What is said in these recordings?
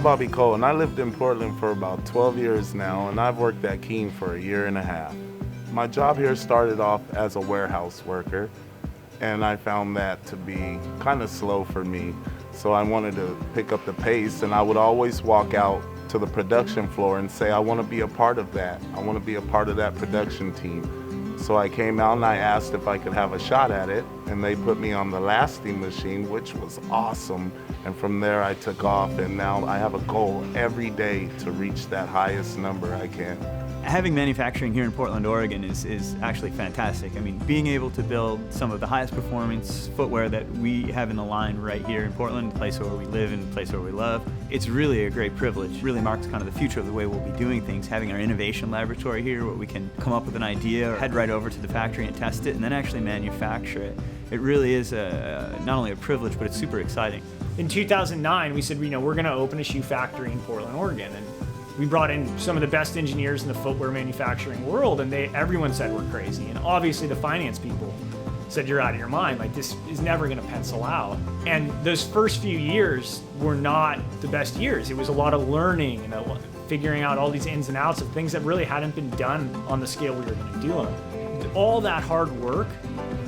Bobby Cole, and I lived in Portland for about 12 years now, and I've worked at Keen for a year and a half. My job here started off as a warehouse worker, and I found that to be kind of slow for me. So I wanted to pick up the pace, and I would always walk out to the production floor and say, I want to be a part of that. I want to be a part of that production team. So I came out and I asked if I could have a shot at it, and they put me on the lasting machine, which was awesome. And from there I took off, and now I have a goal every day to reach that highest number I can. Having manufacturing here in Portland, Oregon is actually fantastic. I mean, being able to build some of the highest performance footwear that we have in the line right here in Portland, the place where we live and the place where we love, it's really a great privilege. It really marks kind of the future of the way we'll be doing things, having our innovation laboratory here where we can come up with an idea, head right over to the factory and test it, and then actually manufacture it. It really is not only a privilege, but it's super exciting. In 2009, we said, we're going to open a shoe factory in Portland, Oregon. And we brought in some of the best engineers in the footwear manufacturing world, and everyone said we're crazy. And obviously the finance people said, you're out of your mind, like this is never gonna pencil out. And those first few years were not the best years. It was a lot of learning and figuring out all these ins and outs of things that really hadn't been done on the scale we were gonna do them. All that hard work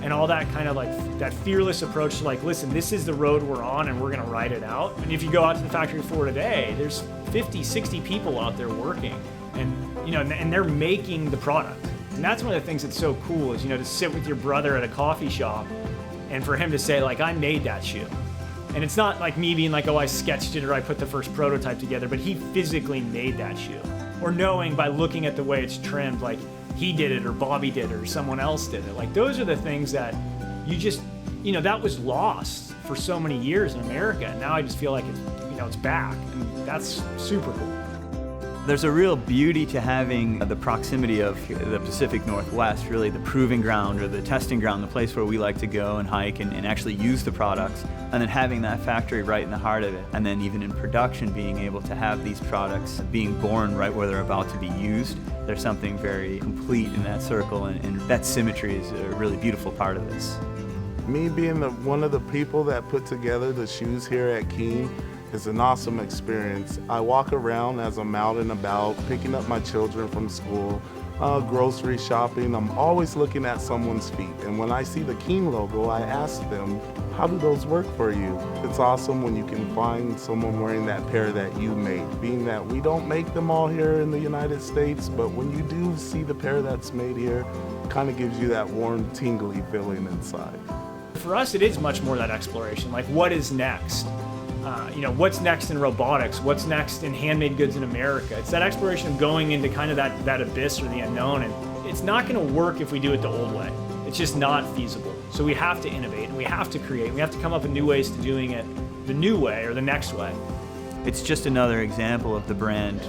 and all that kind of like that fearless approach to like, listen, this is the road we're on and we're gonna ride it out. And if you go out to the factory floor today, there's 50, 60 people out there working, and and they're making the product. And that's one of the things that's so cool is to sit with your brother at a coffee shop and for him to say like, I made that shoe. And it's not like me being like, oh, I sketched it or I put the first prototype together, but he physically made that shoe. Or knowing by looking at the way it's trimmed, like he did it or Bobby did it or someone else did it. Like those are the things that you just, that was lost for so many years in America. And now I just feel like it's back, and that's super cool. There's a real beauty to having the proximity of the Pacific Northwest, really the proving ground or the testing ground, the place where we like to go and hike and actually use the products, and then having that factory right in the heart of it, and then even in production being able to have these products being born right where they're about to be used. There's something very complete in that circle, and that symmetry is a really beautiful part of this. Me being one of the people that put together the shoes here at Keen is an awesome experience. I walk around as I'm out and about, picking up my children from school, grocery shopping. I'm always looking at someone's feet. And when I see the Keen logo, I ask them, how do those work for you? It's awesome when you can find someone wearing that pair that you made, being that we don't make them all here in the United States, but when you do see the pair that's made here, it kind of gives you that warm, tingly feeling inside. For us, it is much more that exploration, like what is next? What's next in robotics? What's next in handmade goods in America? It's that exploration of going into kind of that abyss or the unknown, and it's not going to work if we do it the old way. It's just not feasible. So we have to innovate, and we have to create, and we have to come up with new ways to doing it the new way or the next way. It's just another example of the brand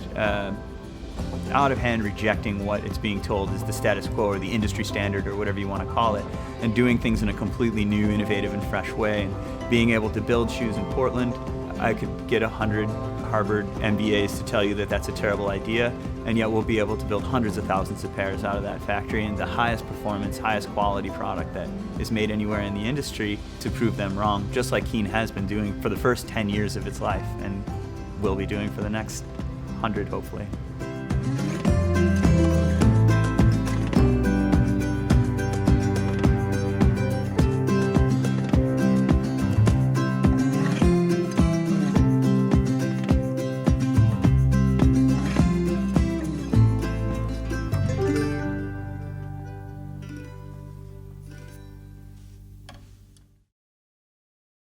out of hand rejecting what it's being told is the status quo or the industry standard or whatever you want to call it, and doing things in a completely new, innovative, and fresh way. And being able to build shoes in Portland, I could get 100 Harvard MBAs to tell you that that's a terrible idea, and yet we'll be able to build hundreds of thousands of pairs out of that factory and the highest performance, highest quality product that is made anywhere in the industry to prove them wrong, just like Keen has been doing for the first 10 years of its life and will be doing for the next 100, hopefully.